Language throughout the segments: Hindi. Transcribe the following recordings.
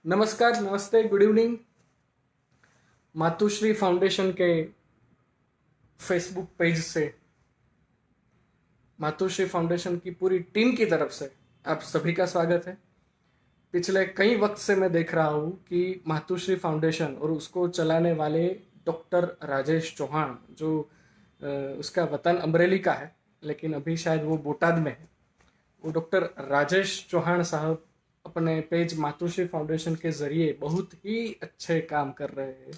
नमस्कार, नमस्ते, गुड इवनिंग। मातुश्री फाउंडेशन के फेसबुक पेज से मातुश्री फाउंडेशन की पूरी टीम की तरफ से आप सभी का स्वागत है। पिछले कई वक्त से मैं देख रहा हूँ कि मातुश्री फाउंडेशन और उसको चलाने वाले डॉक्टर राजेश चौहान, जो उसका वतन अमरेली का है लेकिन अभी शायद वो बोटाद में है, वो डॉक्टर राजेश चौहान साहब अपने पेज मातुश्री फाउंडेशन के जरिए बहुत ही अच्छे काम कर रहे हैं।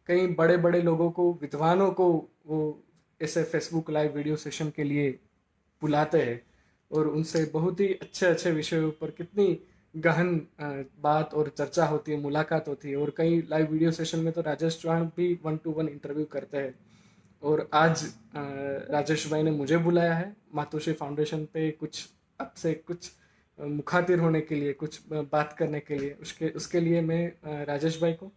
कई बड़े बड़े लोगों को, विद्वानों को वो ऐसे फेसबुक लाइव वीडियो सेशन के लिए बुलाते हैं और उनसे बहुत ही अच्छे अच्छे विषयों पर कितनी गहन बात और चर्चा होती है, मुलाकात होती है। और कई लाइव वीडियो सेशन में तो राजेश चौहान भी 1-to-1 इंटरव्यू करते हैं। और आज राजेश भाई ने मुझे बुलाया है मातोश्री फाउंडेशन पे कुछ आपसे कुछ मुखातिर होने के लिए, कुछ बात करने के लिए। उसके उसके लिए मैं राजेश भाई को,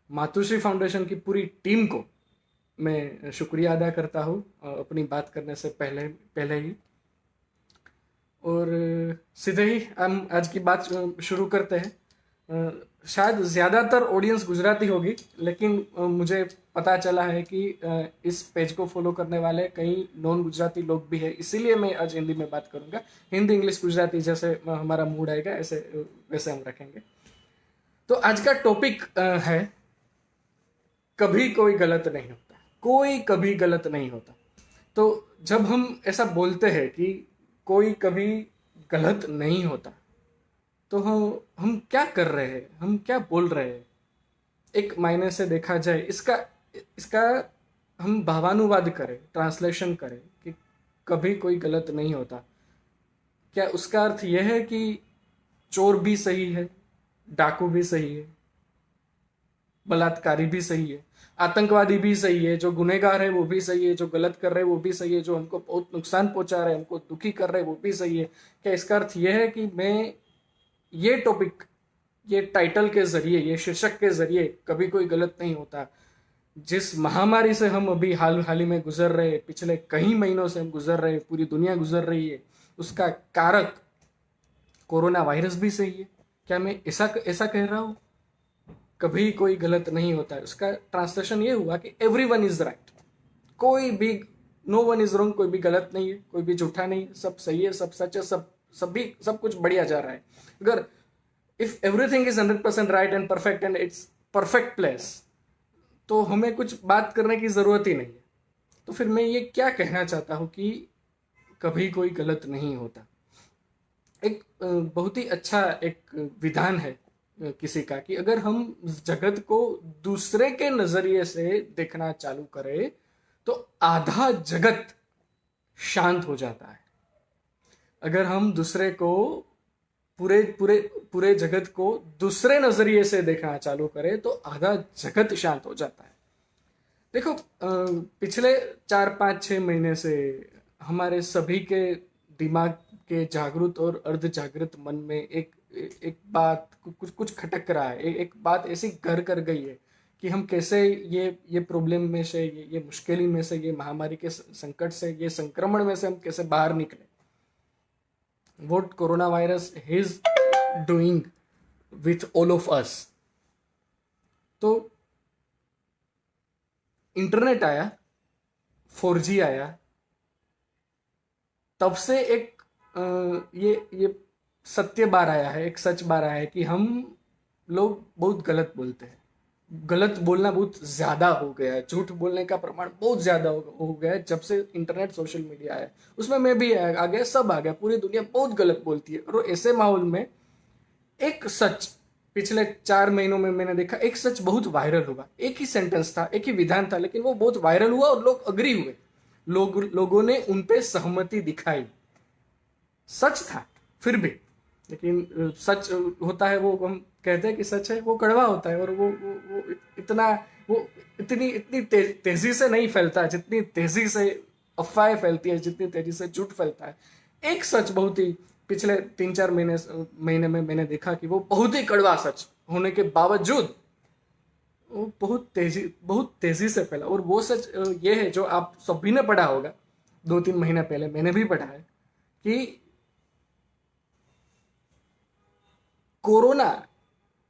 मातोश्री फाउंडेशन की पूरी टीम को मैं शुक्रिया अदा करता हूँ अपनी बात करने से पहले पहले ही। और सीधे ही हम आज की बात शुरू करते हैं। शायद ज़्यादातर ऑडियंस गुजराती होगी, लेकिन मुझे पता चला है कि इस पेज को फॉलो करने वाले कई नॉन गुजराती लोग भी हैं, इसीलिए मैं आज हिंदी में बात करूंगा। हिंदी, इंग्लिश, गुजराती जैसे हमारा मूड आएगा ऐसे वैसे हम रखेंगे। तो आज का टॉपिक है, कभी कोई गलत नहीं होता। कोई कभी गलत नहीं होता। तो जब हम ऐसा बोलते हैं कि कोई कभी गलत नहीं होता, तो हम क्या कर रहे हैं, हम क्या बोल रहे हैं? एक मायने से देखा जाए, इसका इसका हम भावानुवाद करें, ट्रांसलेशन करें कि कभी कोई गलत नहीं होता, क्या उसका अर्थ यह है कि चोर भी सही है, डाकू भी सही है, बलात्कारी भी सही है, आतंकवादी भी सही है, जो गुनहगार है वो भी सही है, जो गलत कर रहे हैं वो भी सही है, जो हमको बहुत नुकसान पहुंचा रहे हैं, हमको दुखी कर रहे हैं वो भी सही है? क्या इसका अर्थ यह है कि मैं ये टॉपिक, ये टाइटल के जरिए, ये शीर्षक के जरिए कभी कोई गलत नहीं होता, जिस महामारी से हम अभी हाल ही में गुजर रहे हैं, पिछले कई महीनों से हम गुजर रहे हैं, पूरी दुनिया गुजर रही है, उसका कारक कोरोना वायरस भी सही है? क्या मैं ऐसा ऐसा कह रहा हूं कभी कोई गलत नहीं होता है? उसका ट्रांसलेशन ये हुआ कि एवरी वन इज राइट। कोई भी, नो वन इज रॉन्ग, कोई भी गलत नहीं है, कोई भी झूठा नहीं है, सब सही है, सब सच है, सब कुछ बढ़िया जा रहा है। अगर if everything is 100% right and perfect and it's perfect place, तो हमें कुछ बात करने की जरूरत ही नहीं है। तो फिर मैं ये क्या कहना चाहता हूं कि कभी कोई गलत नहीं होता। एक बहुत ही अच्छा एक विधान है किसी का कि अगर हम जगत को दूसरे के नजरिए से देखना चालू करें तो आधा जगत शांत हो जाता है। अगर हम दूसरे को, पूरे पूरे पूरे जगत को दूसरे नजरिए से देखना चालू करें तो आधा जगत शांत हो जाता है। देखो, पिछले 4-5-6 महीने से हमारे सभी के दिमाग के जागृत और अर्ध जागृत मन में एक एक बात, कुछ कुछ खटक रहा है। एक बात ऐसी घर कर गई है कि हम कैसे ये प्रॉब्लम में से, ये मुश्किली में से, ये महामारी के संकट से, ये संक्रमण में से हम कैसे बाहर निकले। What corona virus is doing with all of us. तो इंटरनेट आया, 4G आया, तब से एक ये सत्य बार आया है, एक सच बार आया है कि हम लोग बहुत गलत बोलते हैं। गलत बोलना बहुत ज्यादा हो गया है, झूठ बोलने का प्रमाण बहुत ज्यादा हो गया है जब से इंटरनेट, सोशल मीडिया आया। उसमें मैं भी आ गया, सब आ गया, पूरी दुनिया बहुत गलत बोलती है। और ऐसे माहौल में एक सच, पिछले 4 महीनों में मैंने देखा, एक सच बहुत वायरल हुआ। एक ही सेंटेंस था, एक ही विधान था, लेकिन वो बहुत वायरल हुआ और लोग अग्री हुए। लोगों ने उन पे सहमति दिखाई। सच था फिर भी, लेकिन सच होता है, वो हम कहते हैं कि सच है, वो कड़वा होता है। और वो इतना, वो इतनी इतनी तेजी से नहीं फैलता जितनी तेजी से अफवाहें फैलती है, जितनी तेजी से झूठ फैलता है। एक सच बहुत ही पिछले 3-4 महीने में मैंने देखा कि वो बहुत ही कड़वा सच होने के बावजूद वो बहुत तेजी से फैला। और वो सच ये है जो आप सभी ने पढ़ा होगा, 2-3 महीने पहले मैंने भी पढ़ा है कि corona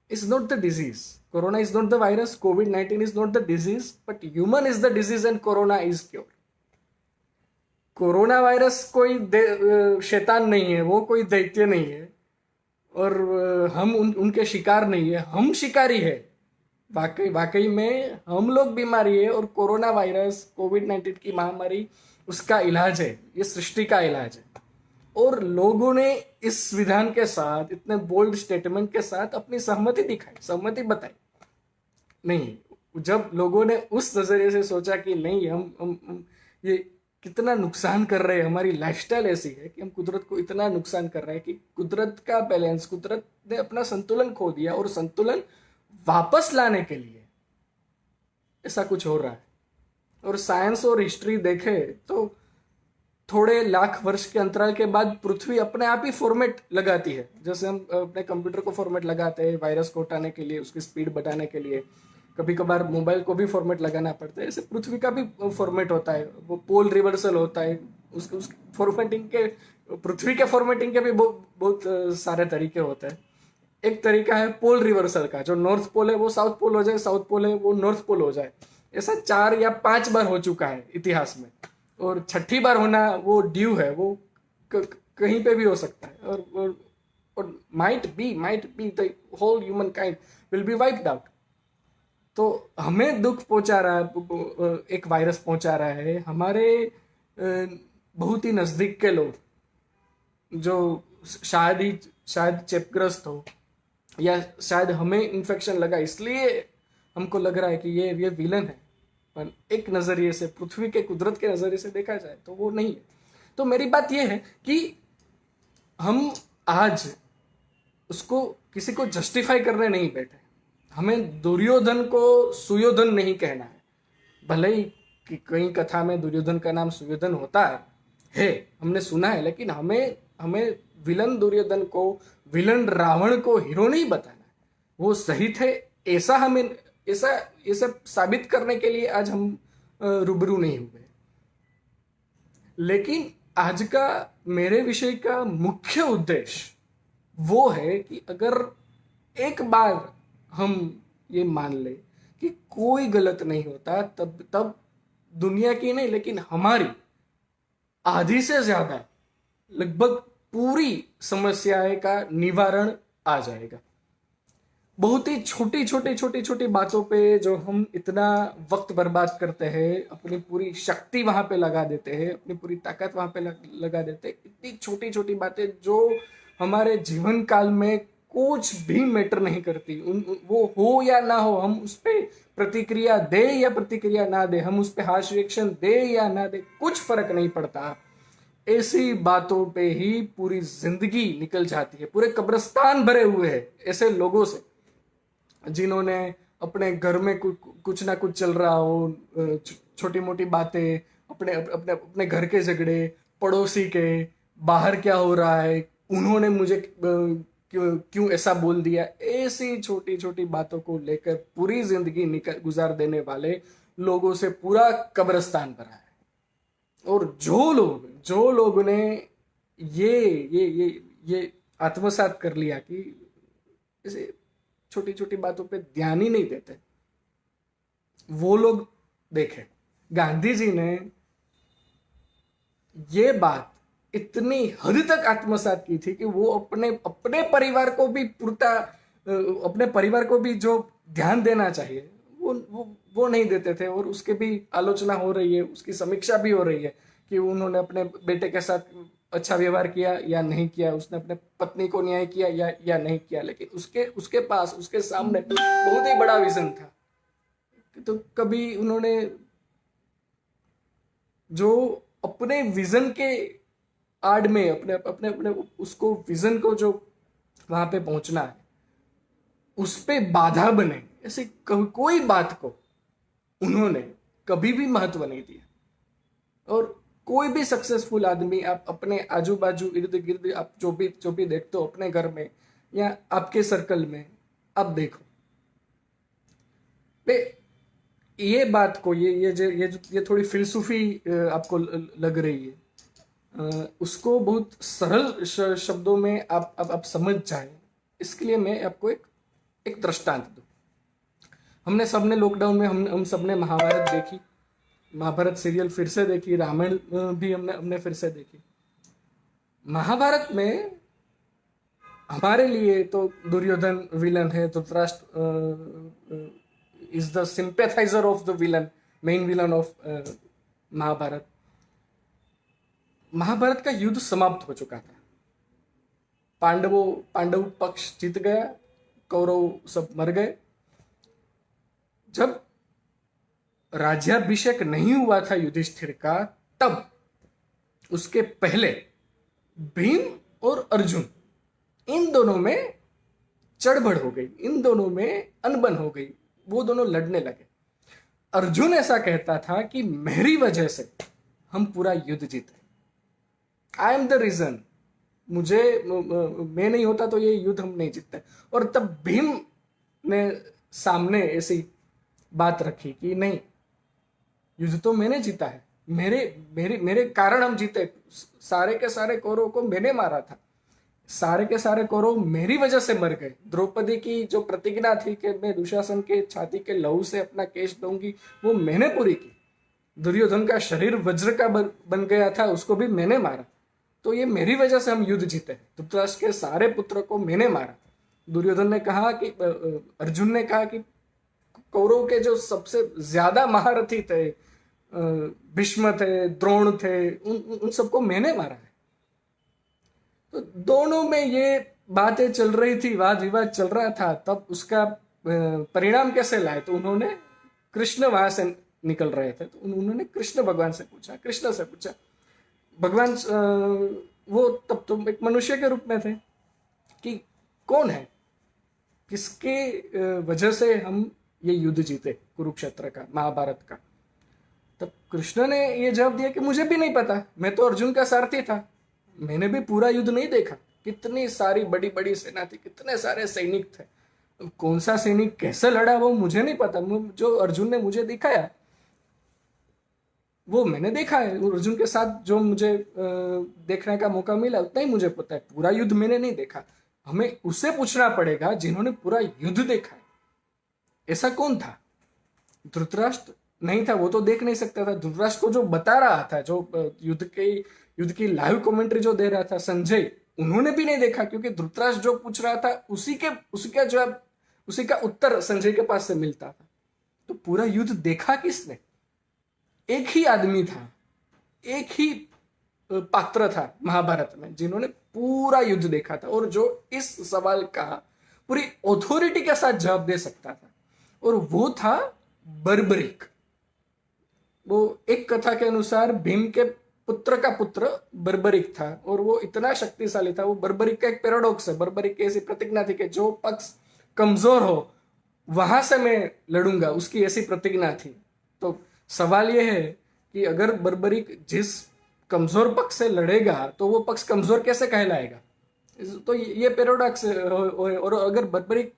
is not the disease. Corona is not the virus. COVID-19 is not the disease, but human is the disease and corona is cure. Corona virus कोई शैतान नहीं है, वो कोई दैत्य नहीं है, और हम उनके शिकार नहीं है, हम शिकारी है। वाकई में हम लोग बीमारी है, और कोरोना वायरस कोविड-19 की महामारी उसका इलाज है, ये सृष्टि का इलाज है। और लोगों ने इस विधान के साथ, इतने बोल्ड स्टेटमेंट के साथ अपनी सहमति दिखाई, सहमति बताई। नहीं, जब लोगों ने उस नजरिए से सोचा कि नहीं, हम ये कितना नुकसान कर रहे हैं, हमारी लाइफस्टाइल ऐसी है कि हम कुदरत को इतना नुकसान कर रहे हैं कि कुदरत का बैलेंस, कुदरत ने अपना संतुलन खो दिया, और संतुलन वापस लाने के लिए ऐसा कुछ हो रहा है। और साइंस और हिस्ट्री देखे तो थोड़े लाख वर्ष के अंतराल के बाद पृथ्वी अपने आप ही फॉर्मेट लगाती है। जैसे हम अपने कंप्यूटर को फॉर्मेट लगाते हैं वायरस को हटाने के लिए, उसकी स्पीड बढ़ाने के लिए, कभी कभार मोबाइल को भी फॉर्मेट लगाना पड़ता है, ऐसे पृथ्वी का भी फॉर्मेट होता है, वो पोल रिवर्सल होता है। उस फॉर्मेटिंग के, पृथ्वी के फॉर्मेटिंग के भी बहुत सारे तरीके होते हैं। एक तरीका है पोल रिवर्सल का, जो नॉर्थ पोल है वो साउथ पोल हो जाए, साउथ पोल है वो नॉर्थ पोल हो जाए। ऐसा 4 या 5 बार हो चुका है इतिहास में, और 6ठी बार होना वो ड्यू है, वो कहीं पे भी हो सकता है। और might be the whole human kind will be wiped out. तो हमें दुख पहुंचा रहा है, एक वायरस पहुंचा रहा है हमारे बहुत ही नजदीक के लोग, जो शायद चेपग्रस्त हो, या शायद हमें इन्फेक्शन लगा इसलिए हमको लग रहा है कि ये विलन है। पर एक नजरिए से, पृथ्वी के, कुदरत के नजरिए से देखा जाए तो वो नहीं है। तो मेरी बात ये है कि हम आज उसको, किसी को जस्टिफाई करने नहीं बैठे। हमें दुर्योधन को सुयोधन नहीं कहना है। भले ही कि कई कथा में दुर्योधन का नाम सुयोधन होता है, हमने सुना है, लेकिन हमें विलन दुर्योधन को, विलन रावण को हीरो नहीं बताना है। वो सही थे, ऐसा हमें ऐसा साबित करने के लिए आज हम रूबरू नहीं हुए। लेकिन आज का मेरे विषय का मुख्य उद्देश्य वो है कि अगर एक बार हम ये मान ले कि कोई गलत नहीं होता, तब दुनिया की नहीं, लेकिन हमारी आधी से ज्यादा, लगभग पूरी समस्याएं का निवारण आ जाएगा। बहुत ही छोटी बातों पे जो हम इतना वक्त बर्बाद करते हैं, अपनी पूरी शक्ति वहां पे लगा देते हैं, अपनी पूरी ताकत वहां पे लगा देते हैं, इतनी छोटी बातें जो हमारे जीवन काल में कुछ भी मैटर नहीं करती, वो हो या ना हो, हम उस पर प्रतिक्रिया दे या प्रतिक्रिया ना दे, हम उस पर हार्श रिएक्शन दे या ना दे, कुछ फर्क नहीं पड़ता। ऐसी बातों पे ही पूरी जिंदगी निकल जाती है। पूरे कब्रिस्तान भरे हुए हैं ऐसे लोगों से, जिन्होंने अपने घर में कुछ ना कुछ चल रहा हो, छोटी मोटी बातें, अपने घर के झगड़े, पड़ोसी के, बाहर क्या हो रहा है, उन्होंने मुझे क्यों ऐसा बोल दिया, ऐसी छोटी बातों को लेकर पूरी जिंदगी गुजार देने वाले लोगों से पूरा कब्रिस्तान भरा है। और जो लोगों ने ये आत्मसात कर लिया कि ऐसे छोटी बातों पे ध्यान ही नहीं देते, वो लोग देखे, गांधी जी ने ये बात इतनी हद तक आत्मसात की थी कि वो अपने परिवार को भी अपने परिवार को भी जो ध्यान देना चाहिए वो नहीं देते थे। और उसके भी आलोचना हो रही है, उसकी समीक्षा भी हो रही है कि उन्होंने अपने बेटे के साथ अच्छा व्यवहार किया या नहीं किया, उसने अपने पत्नी को न्याय किया या नहीं किया। लेकिन उसके पास, उसके सामने बहुत ही बड़ा विजन था। तो कभी उन्होंने जो अपने विजन के आड़ में, अपने उसको विजन को जो वहां पे पहुंचना है, उस पे बाधा बने, ऐसे कोई बात को उन्होंने कभी भी महत्व नहीं दिया। और कोई भी सक्सेसफुल आदमी, आप अपने आजू बाजू, इर्द गिर्द, आप जो भी देखते हो अपने घर में या आपके सर्कल में, आप देखो ये बात को, ये थोड़ी फिलसूफी आपको लग रही है, उसको बहुत सरल शब्दों में आप समझ जाए, इसके लिए मैं आपको एक एक दृष्टांत दूं। हमने सबने लॉकडाउन में हम सबने महाभारत देखी, महाभारत सीरियल फिर से देखी, रामायण भी हमने फिर से देखी। महाभारत में हमारे लिए तो दुर्योधन विलन है, Dhritarashtra is the sympathiser of the villain, main villain of Mahabharata. Mahabharata का युद्ध समाप्त हो चुका था, पांडव पक्ष जीत गया, कौरव सब मर गए। जब राज्याभिषेक नहीं हुआ था युधिष्ठिर का, तब उसके पहले भीम और अर्जुन, इन दोनों में चढ़बड़ हो गई, इन दोनों में अनबन हो गई, वो दोनों लड़ने लगे। अर्जुन ऐसा कहता था कि मेरी वजह से हम पूरा युद्ध जीते, आई एम द रीजन, मैं नहीं होता तो ये युद्ध हम नहीं जीतते। और तब भीम ने सामने ऐसी बात रखी कि नहीं, युद्ध तो मैंने जीता है, मेरे कारण हम जीते, सारे के सारे कौरवों को मैंने मारा था, सारे के सारे कौरव मेरी वजह से मर गए। द्रौपदी की जो प्रतिज्ञा थी कि मैं दुशासन के छाती के लहू से अपना केश दूंगी, वो मैंने पूरी की। दुर्योधन का शरीर वज्र का बन गया था, उसको भी मैंने मारा, तो ये मेरी वजह से हम युद्ध जीते। धृतराष्ट्र के सारे पुत्र को मैंने मारा। दुर्योधन ने कहा कि, अर्जुन ने कहा कि कौरव के जो सबसे ज्यादा महारथी थे, भीष्म थे, द्रोण थे, उन सबको मैंने मारा है। तो दोनों में ये बातें चल रही थी, वाद विवाद चल रहा था। तब उसका परिणाम कैसे लाए, तो उन्होंने कृष्ण वहां से निकल रहे थे, तो उन्होंने कृष्ण भगवान से पूछा, कृष्ण से पूछा। भगवान वो तब तो एक मनुष्य के रूप में थे कि कौन है, किसके वजह से हम ये युद्ध जीते कुरुक्षेत्र का, महाभारत का। तब कृष्ण ने ये जवाब दिया कि मुझे भी नहीं पता, मैं तो अर्जुन का सारथी था, मैंने भी पूरा युद्ध नहीं देखा। कितनी सारी बड़ी बड़ी सेना थी, कितने सारे सैनिक थे, कौन सा सैनिक कैसे लड़ा वो मुझे नहीं पता। जो अर्जुन ने मुझे दिखाया वो मैंने देखा है, अर्जुन के साथ जो मुझे देखने का मौका मिला उतना ही मुझे पता है, पूरा युद्ध मैंने नहीं देखा। हमें उससे पूछना पड़ेगा जिन्होंने पूरा युद्ध देखा है। ऐसा कौन था? धृतराष्ट्र नहीं था, वो तो देख नहीं सकता था। धृतराष्ट्र को जो बता रहा था, जो युद्ध की लाइव कमेंट्री जो दे रहा था संजय, उन्होंने भी नहीं देखा, क्योंकि धृतराष्ट्र जो पूछ रहा था उसी का उत्तर संजय के पास से मिलता था। तो पूरा युद्ध देखा किसने? एक ही आदमी था, एक ही पात्र था महाभारत में जिन्होंने पूरा युद्ध देखा था, और जो इस सवाल का पूरी ऑथोरिटी के साथ जवाब दे सकता था, और वो था बर्बरिक। वो एक कथा के अनुसार भीम के पुत्र का पुत्र बर्बरिक था, और वो इतना शक्तिशाली था। वो बर्बरिक का एक पैराडॉक्स है, बर्बरिक की ऐसी प्रतिज्ञा थी कि जो पक्ष कमजोर हो वहां से मैं लड़ूंगा, उसकी ऐसी प्रतिज्ञा थी। तो सवाल यह है कि अगर बर्बरिक जिस कमजोर पक्ष से लड़ेगा तो वो पक्ष कमजोर कैसे कहलाएगा? तो ये पैराडॉक्स है। और अगर बर्बरिक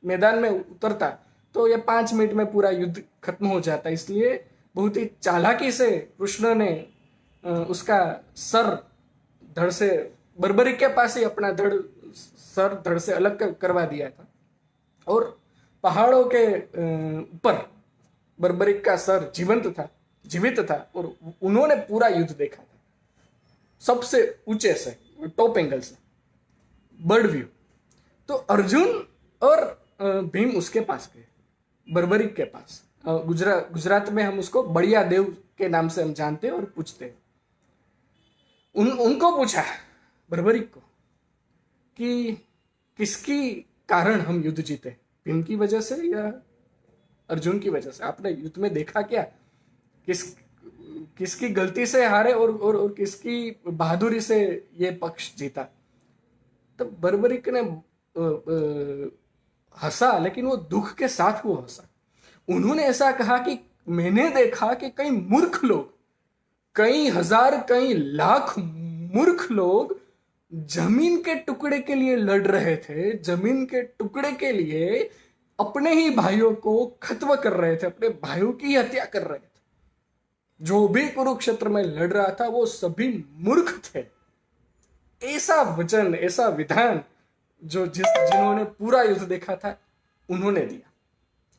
मैदान में उतरता तो ये 5 मिनट में पूरा युद्ध खत्म हो जाता। इसलिए बहुत ही चालाकी से कृष्ण ने उसका सर धड़ से, बर्बरिक के पास ही अपना सर धड़ से अलग करवा दिया था, और पहाड़ों के ऊपर बर्बरिक का सर जीवित था, और उन्होंने पूरा युद्ध देखा था सबसे ऊंचे से, टॉप एंगल से, बर्ड व्यू। तो अर्जुन और भीम उसके पास गए, बर्बरिक के पास। गुजरात में हम उसको बढ़िया देव के नाम से हम जानते हैं और पूछते हैं। उनको पूछा, बर्बरिक को, कि किसकी कारण हम युद्ध जीते, भीम की वजह से या अर्जुन की वजह से? आपने युद्ध में देखा क्या, किसकी गलती से हारे और किसकी बहादुरी से ये पक्ष जीता? तो बर्बरिक ने हंसा, लेकिन वो दुख के साथ वो हंसा। उन्होंने ऐसा कहा कि मैंने देखा कि कई मूर्ख लोग, कई हजार कई लाख मूर्ख लोग जमीन के टुकड़े के लिए लड़ रहे थे, जमीन के टुकड़े के लिए अपने ही भाइयों को खत्म कर रहे थे, अपने भाइयों की हत्या कर रहे थे। जो भी कुरुक्षेत्र में लड़ रहा था वो सभी मूर्ख थे। ऐसा वचन, ऐसा विधान जिन्होंने पूरा युद्ध देखा था उन्होंने दिया।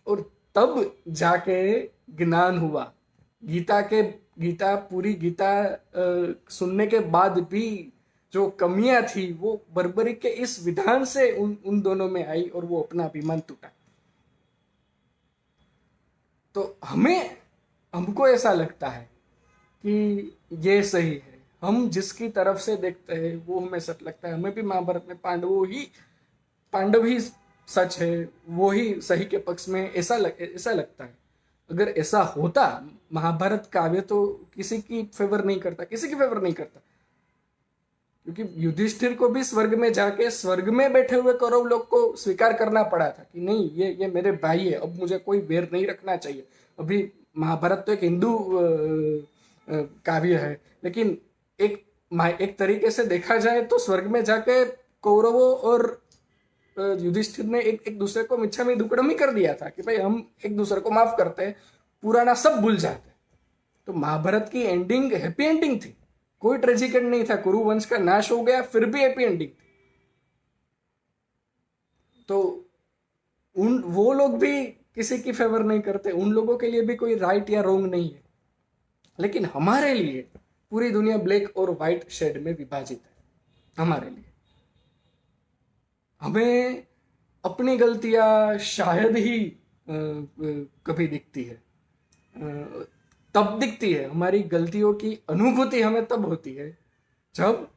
और तब जाके ज्ञान हुआ। पूरी गीता सुनने के बाद भी जो कमियां थी वो बर्बरी के इस विधान से उन दोनों में आई और वो अपना अभिमान टूटा। तो हमको ऐसा लगता है कि ये सही है। हम जिसकी तरफ से देखते हैं वो हमें सच लगता है। हमें भी महाभारत में पांडव ही सच है, वो ही सही के पक्ष में ऐसा लगता है। अगर ऐसा होता, महाभारत काव्य तो किसी की फेवर नहीं करता, क्योंकि युधिष्ठिर को भी स्वर्ग में बैठे हुए कौरव लोग को स्वीकार करना पड़ा था कि नहीं, ये मेरे भाई है, अब मुझे कोई वेर नहीं रखना चाहिए। अभी महाभारत तो एक हिंदू काव्य है, लेकिन एक तरीके से देखा जाए तो स्वर्ग में जाके कौरवों और युधिष्ठिर ने एक दूसरे को मिच्छामी दुक्कड़म ही कर दिया था कि भाई हम एक दूसरे को माफ करते हैं, पुराना सब भूल जाते हैं। तो महाभारत की एंडिंग हैप्पी एंडिंग थी, कोई ट्रेजिक एंड नहीं था। कुरु वंश का नाश हो गया, फिर भी हैप्पी एंडिंग थी। तो वो लोग भी किसी की फेवर नहीं करते, उन लोगों के लिए भी कोई राइट या रॉन्ग नहीं है। लेकिन हमारे लिए पूरी दुनिया ब्लैक और व्हाइट शेड में विभाजित है। हमारे लिए हमें अपनी गलतियां शायद ही कभी दिखती है, तब दिखती है। हमारी गलतियों की अनुभूति हमें तब होती है जब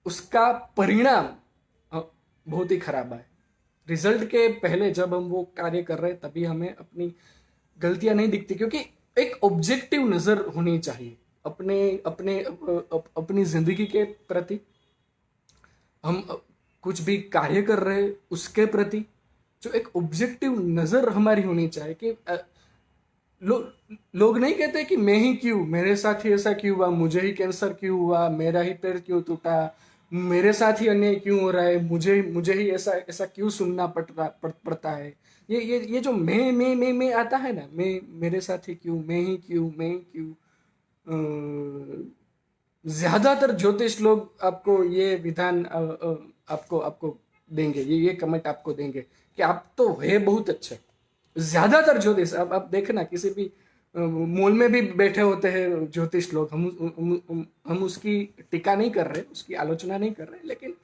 उसका परिणाम बहुत ही खराब आए। रिजल्ट के पहले जब हम वो कार्य कर रहे हैं तभी हमें अपनी गलतियां नहीं दिखती, क्योंकि एक ऑब्जेक्टिव नजर होनी चाहिए अपनी जिंदगी के प्रति। हम कुछ भी कार्य कर रहे हैं उसके प्रति जो एक ऑब्जेक्टिव नजर हमारी होनी चाहिए कि लोग नहीं कहते कि मैं ही क्यों, मेरे साथ ही ऐसा क्यों हुआ, मुझे ही कैंसर क्यों हुआ, मेरा ही पैर क्यों टूटा, मेरे साथ ही अन्याय क्यों हो रहा है, मुझे ही ऐसा क्यों सुनना पड़ता है। ये जो मैं आता है ना, मेरे साथ ही क्यों, मैं ही क्यों। ज्यादातर ज्योतिष लोग आपको ये विधान आपको देंगे, ये कमेंट आपको देंगे कि आप तो है बहुत अच्छे। ज्यादातर ज्योतिष अब आप देखना, किसी भी मॉल में भी बैठे होते हैं ज्योतिष लोग। हम उसकी टीका नहीं कर रहे, उसकी आलोचना नहीं कर रहे, लेकिन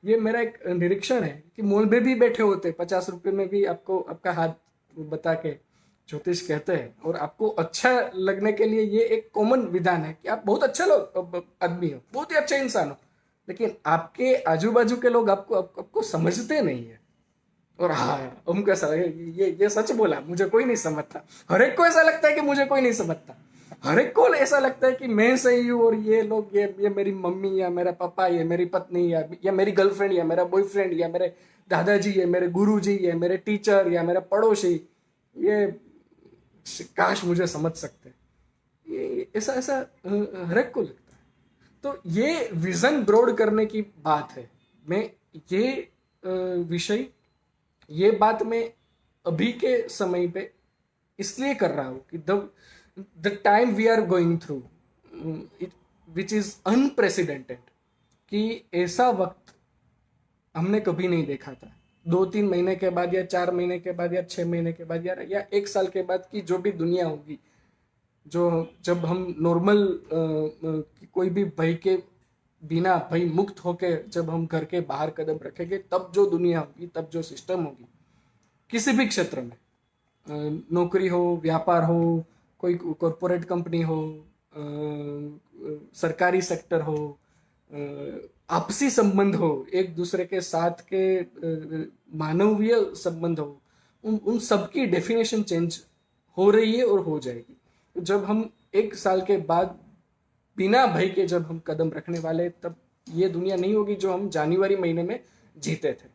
ये मेरा एक निरीक्षण है कि मॉल में भी बैठे होते, 50 रुपए में भी आपको आपका हाथ बता के ज्योतिष कहते हैं, और आपको अच्छा लगने के लिए ये एक कॉमन विधान है कि आप बहुत अच्छे लोग आदमी हो, बहुत ही अच्छे इंसान हो, लेकिन आपके आजू बाजू के लोग आपको समझते नहीं है। और हाँ, हमको ऐसा लगे ये सच बोला, मुझे कोई नहीं समझता। हर एक को ऐसा लगता है कि मुझे कोई नहीं समझता। हर एक को ऐसा लगता है कि मैं सही हूँ और ये लोग, ये मेरी मम्मी या मेरा पापा या मेरी पत्नी या मेरी गर्लफ्रेंड या मेरा बॉयफ्रेंड या मेरे दादाजी या मेरे गुरुजी या मेरे टीचर या मेरा पड़ोसी, ये काश मुझे समझ सकते। ये ऐसा हर एक को लगता है। तो ये विजन ब्रॉड करने की बात है। मैं ये बात मैं अभी के समय पे इसलिए कर रहा हूं कि the time we are going through which is unprecedented, कि ऐसा वक्त हमने कभी नहीं देखा था। 2-3 महीने के बाद या 4 महीने के बाद या 6 महीने के बाद या 1 साल के बाद की जो भी दुनिया होगी, जब हम नॉर्मल कोई भी भय के बिना भय मुक्त होके जब हम घर के बाहर कदम रखेंगे, तब जो दुनिया होगी, तब जो सिस्टम होगी किसी भी क्षेत्र में, नौकरी हो, व्यापार हो, कोई कॉरपोरेट कंपनी हो, सरकारी सेक्टर हो, आपसी संबंध हो, एक दूसरे के साथ के मानवीय संबंध हो, उन सबकी डेफिनेशन चेंज हो रही है और हो जाएगी। जब हम 1 साल के बाद बिना भय के जब हम कदम रखने वाले, तब ये दुनिया नहीं होगी जो हम जनवरी महीने में जीते थे।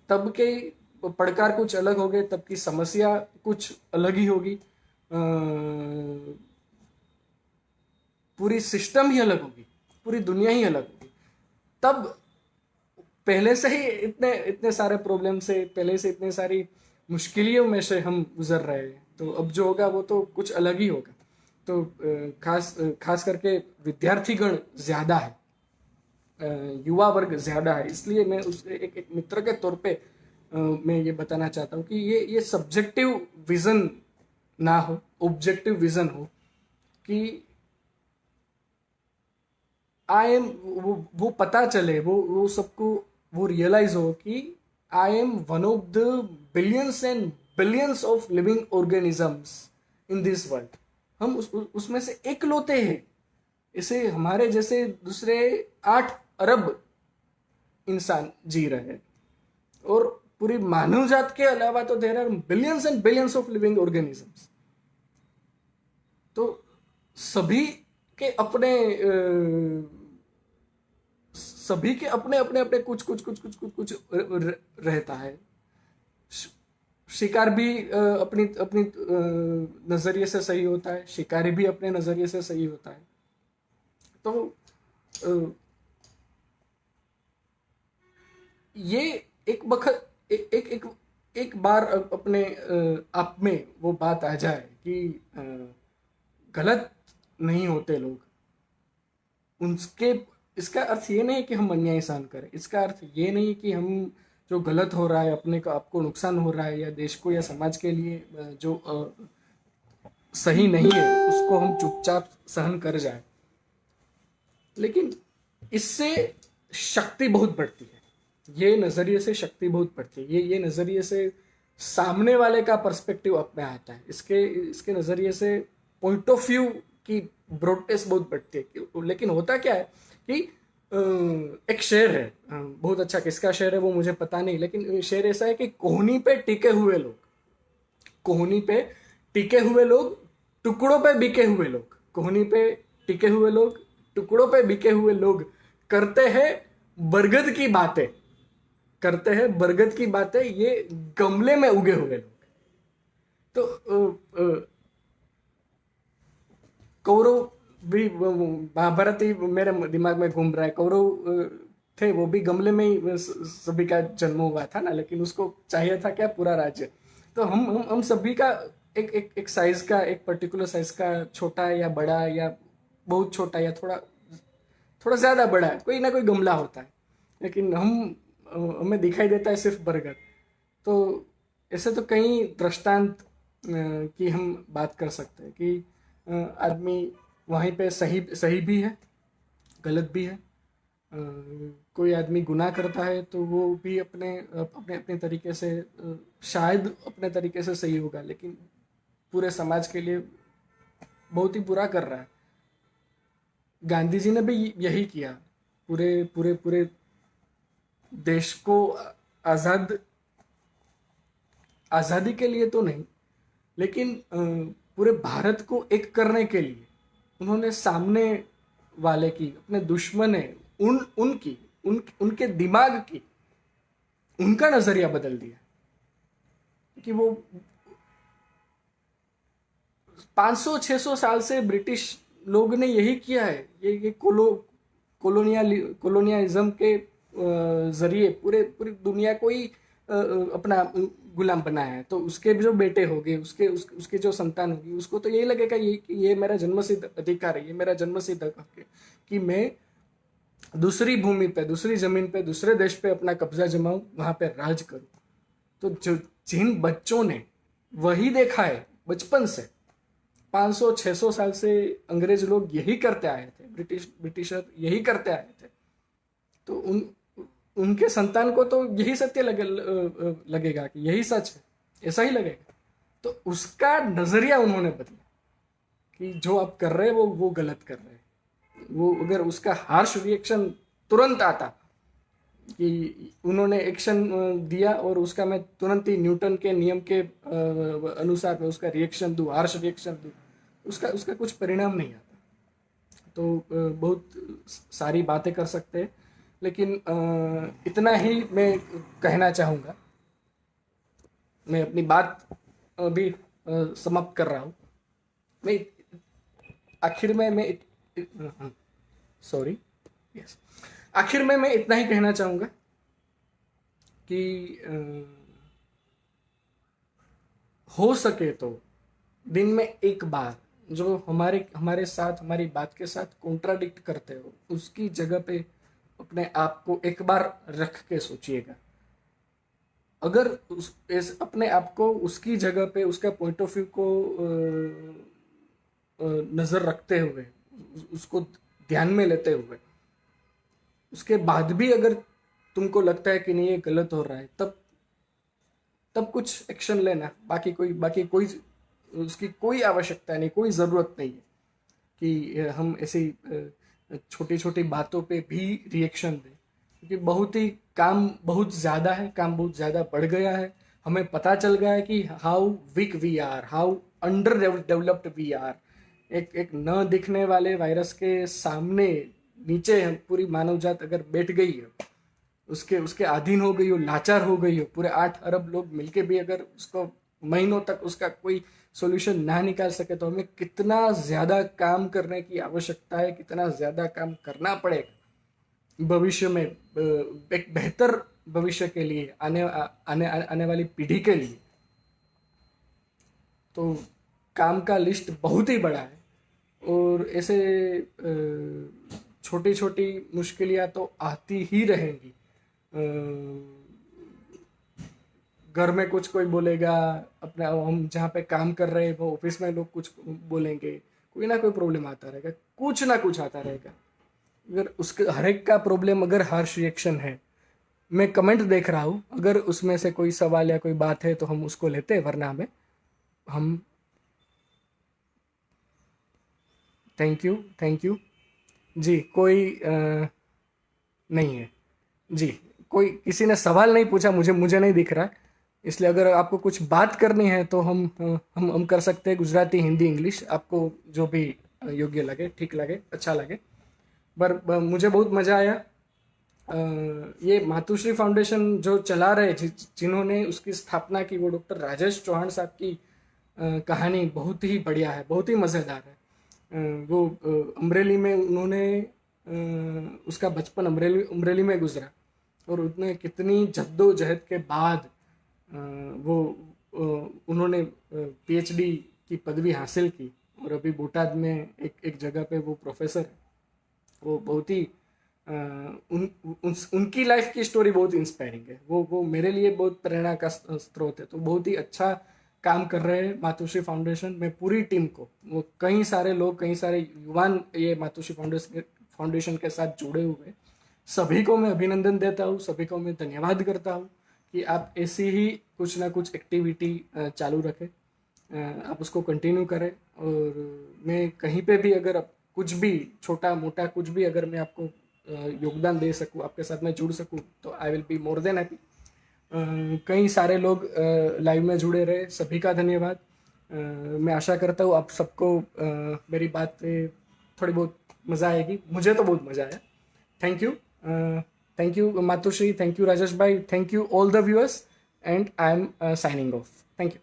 तब के पड़कार कुछ अलग हो गए, तब की समस्या कुछ अलग ही होगी, पूरी सिस्टम ही अलग होगी, पूरी दुनिया ही अलग होगी। तब पहले से ही इतने सारे प्रॉब्लम से, पहले से इतने सारी मुश्किलों में से हम गुजर रहे हैं, तो अब जो होगा वो तो कुछ अलग ही होगा। तो खास करके विद्यार्थीगण ज्यादा है, युवा वर्ग ज़्यादा है, इसलिए मैं उस एक मित्र के तौर पे मैं ये बताना चाहता हूँ कि ये सब्जेक्टिव विज़न ना हो, ऑब्जेक्टिव विज़न हो कि आई एम, वो पता चले, वो सबको वो रियलाइज हो कि I am one of the billions and billions of living organisms in this world. हम उसमें से एक लौते हैं, इसे हमारे जैसे दूसरे 8 अरब इंसान जी रहे हैं, और पूरी मानव जात के अलावा तो there are billions and billions of living organisms. तो सभी के अपने सभी के अपने अपने अपने कुछ कुछ कुछ कुछ कुछ कुछ रहता है। शिकार भी अपनी अपनी नजरिए से सही होता है, शिकारी भी अपने नजरिए से सही होता है। तो ये एक बखत एक बार अपने आप में वो बात आ जाए कि गलत नहीं होते लोग, उनके, इसका अर्थ ये नहीं कि हम अन्याय सहन करें, इसका अर्थ ये नहीं कि हम जो गलत हो रहा है, अपने को आपको नुकसान हो रहा है, या देश को या समाज के लिए जो सही नहीं है उसको हम चुपचाप सहन कर जाए। लेकिन इससे शक्ति बहुत बढ़ती है, ये नज़रिए से शक्ति बहुत बढ़ती है, ये नज़रिए से सामने वाले का पर्सपेक्टिव अपने आता है, इसके नज़रिए से पॉइंट ऑफ व्यू की ब्रॉडनेस बहुत बढ़ती है। लेकिन होता क्या है कि एक शेर है, बहुत अच्छा, किसका शेर है वो मुझे पता नहीं, लेकिन शेर ऐसा है कि कोहनी पे टिके हुए लोग, कोहनी पे टिके हुए लोग, टुकड़ों पे बिके हुए लोग, कोहनी पे टिके हुए लोग, टुकड़ों पे बिके हुए लोग करते हैं बरगद की बातें, करते हैं बरगद की बातें, ये गमले में उगे हुए लोग। तो कौरव भी, महाभारत ही मेरे दिमाग में घूम रहा है, कौरव थे वो भी गमले में ही सभी का जन्म हुआ था ना, लेकिन उसको चाहिए था क्या, पूरा राज्य। तो हम सभी का एक साइज का, एक पर्टिकुलर साइज का, छोटा या बड़ा या बहुत छोटा या थोड़ा थोड़ा ज्यादा बड़ा, कोई ना कोई गमला होता है, लेकिन हमें दिखाई देता है सिर्फ बरगद। तो ऐसे तो कई दृष्टांत की हम बात कर सकते हैं कि आदमी वहीं पे सही सही भी है, गलत भी है। कोई आदमी गुनाह करता है तो वो भी अपने अपने अपने तरीके से शायद अपने तरीके से सही होगा, लेकिन पूरे समाज के लिए बहुत ही बुरा कर रहा है। गांधी जी ने भी यही किया, पूरे पूरे पूरे देश को आज़ादी के लिए तो नहीं, लेकिन पूरे भारत को एक करने के लिए उन्होंने सामने वाले की, अपने दुश्मन है उनकी उनके दिमाग की, उनका नजरिया बदल दिया कि वो 500-600 साल से ब्रिटिश लोग ने यही किया है, ये कोलोनियलिज्म के जरिए पूरी दुनिया को ही अपना गुलाम बनाया है। तो उसके जो बेटे होंगे, उसके जो संतान होगी, उसको तो यही लगेगा ये मेरा जन्मसिद्ध अधिकार है, ये मेरा जन्मसिद्ध हक है कि मैं दूसरी भूमि पे, दूसरी जमीन पे, दूसरे देश पे अपना कब्जा जमाऊं, वहां पे राज करूं। तो जिन बच्चों ने वही देखा है बचपन से, 500-600 साल से अंग्रेज लोग यही करते आए थे, ब्रिटिशर यही करते आए थे, तो उनके संतान को तो यही सत्य लगेगा कि यही सच है, ऐसा ही लगेगा। तो उसका नजरिया उन्होंने बदला कि जो आप कर रहे हैं वो गलत कर रहे हैं। वो अगर उसका हार्श रिएक्शन तुरंत आता कि उन्होंने एक्शन दिया और उसका मैं तुरंत ही न्यूटन के नियम के अनुसार मैं उसका रिएक्शन दूं, हार्श रिएक्शन दूं, उसका कुछ परिणाम नहीं आता। तो बहुत सारी बातें कर सकते हैं, लेकिन इतना ही मैं कहना चाहूँगा। मैं अपनी बात अभी समाप्त कर रहा हूँ। मैं आखिर में मैं सॉरी यस आखिर में मैं इतना ही कहना चाहूँगा कि हो सके तो दिन में एक बार जो हमारे साथ, हमारी बात के साथ कॉन्ट्राडिक्ट करते हो, उसकी जगह पे अपने आप को एक बार रख के सोचिएगा। अगर अपने आप को उसकी जगह पे, उसका पॉइंट ऑफ व्यू को नजर रखते हुए, उसको ध्यान में लेते हुए, उसके बाद भी अगर तुमको लगता है कि नहीं ये गलत हो रहा है, तब तब कुछ एक्शन लेना। बाकी कोई उसकी कोई आवश्यकता नहीं, कोई जरूरत नहीं है कि हम ऐसी छोटी छोटी बातों पे भी रिएक्शन दें, क्योंकि काम बहुत ज़्यादा है, काम बहुत ज़्यादा बढ़ गया है। हमें पता चल गया है कि how weak we are, how underdeveloped we are. एक न दिखने वाले वायरस के सामने नीचे पूरी मानव जात अगर बैठ गई है, उसके उसके अधीन हो गई हो, लाचार हो गई हो, पूरे 8 अरब लोग मिलके भी अगर उसको महीनों तक उसका कोई सॉल्यूशन ना निकाल सके, तो हमें कितना ज्यादा काम करने की आवश्यकता है, कितना ज्यादा काम करना पड़ेगा भविष्य में, एक बेहतर भविष्य के लिए, आने वाली पीढ़ी के लिए। तो काम का लिस्ट बहुत ही बड़ा है, और ऐसे छोटी छोटी मुश्किलें तो आती ही रहेंगी। घर में कुछ कोई बोलेगा, अपना हम जहाँ पे काम कर रहे हैं वो ऑफिस में लोग कुछ बोलेंगे, कोई ना कोई प्रॉब्लम आता रहेगा, कुछ ना कुछ आता रहेगा। अगर उसके हर एक का प्रॉब्लम अगर हार्श रिएक्शन है, मैं कमेंट देख रहा हूँ, अगर उसमें से कोई सवाल या कोई बात है तो हम उसको लेते हैं, वरना हम थैंक यू जी। कोई नहीं है जी, कोई किसी ने सवाल नहीं पूछा, मुझे नहीं दिख रहा है। इसलिए अगर आपको कुछ बात करनी है तो हम कर सकते हैं, गुजराती, हिंदी, इंग्लिश, आपको जो भी योग्य लगे, ठीक लगे, अच्छा लगे। पर मुझे बहुत मज़ा आया। ये मातुश्री फाउंडेशन जो चला रहे, जिन्होंने उसकी स्थापना की, वो डॉक्टर राजेश चौहान साहब की कहानी बहुत ही बढ़िया है, बहुत ही मज़ेदार है। वो अमरेली में उन्होंने उसका बचपन अमरेली में गुजरा, और उसने कितनी जद्दोजहद के बाद वो उन्होंने पीएचडी की पदवी हासिल की, और अभी बोटाद में एक जगह पे वो प्रोफेसर है। वो बहुत ही उनकी लाइफ की स्टोरी बहुत इंस्पायरिंग है। वो मेरे लिए बहुत प्रेरणा का स्रोत है। तो बहुत ही अच्छा काम कर रहे हैं मातुश्री फाउंडेशन में, पूरी टीम को, वो कई सारे लोग, कई सारे युवान ये मातुश्री फाउंडेशन के साथ जुड़े हुए, सभी को मैं अभिनंदन देता हूँ, सभी को मैं धन्यवाद करता हूँ कि आप ऐसी ही कुछ ना कुछ एक्टिविटी चालू रखें, आप उसको कंटिन्यू करें। और मैं कहीं पे भी अगर कुछ भी छोटा मोटा कुछ भी अगर मैं आपको योगदान दे सकूँ, आपके साथ में जुड़ सकूँ, तो I will be more than happy. कई सारे लोग लाइव में जुड़े रहे, सभी का धन्यवाद। मैं आशा करता हूँ आप सबको मेरी बात पे थोड़ी बहुत मज़ा आएगी। मुझे तो बहुत मज़ा आया। Thank you Matushri, thank you Rajesh भाई, thank you all the viewers, and I am signing off. Thank you.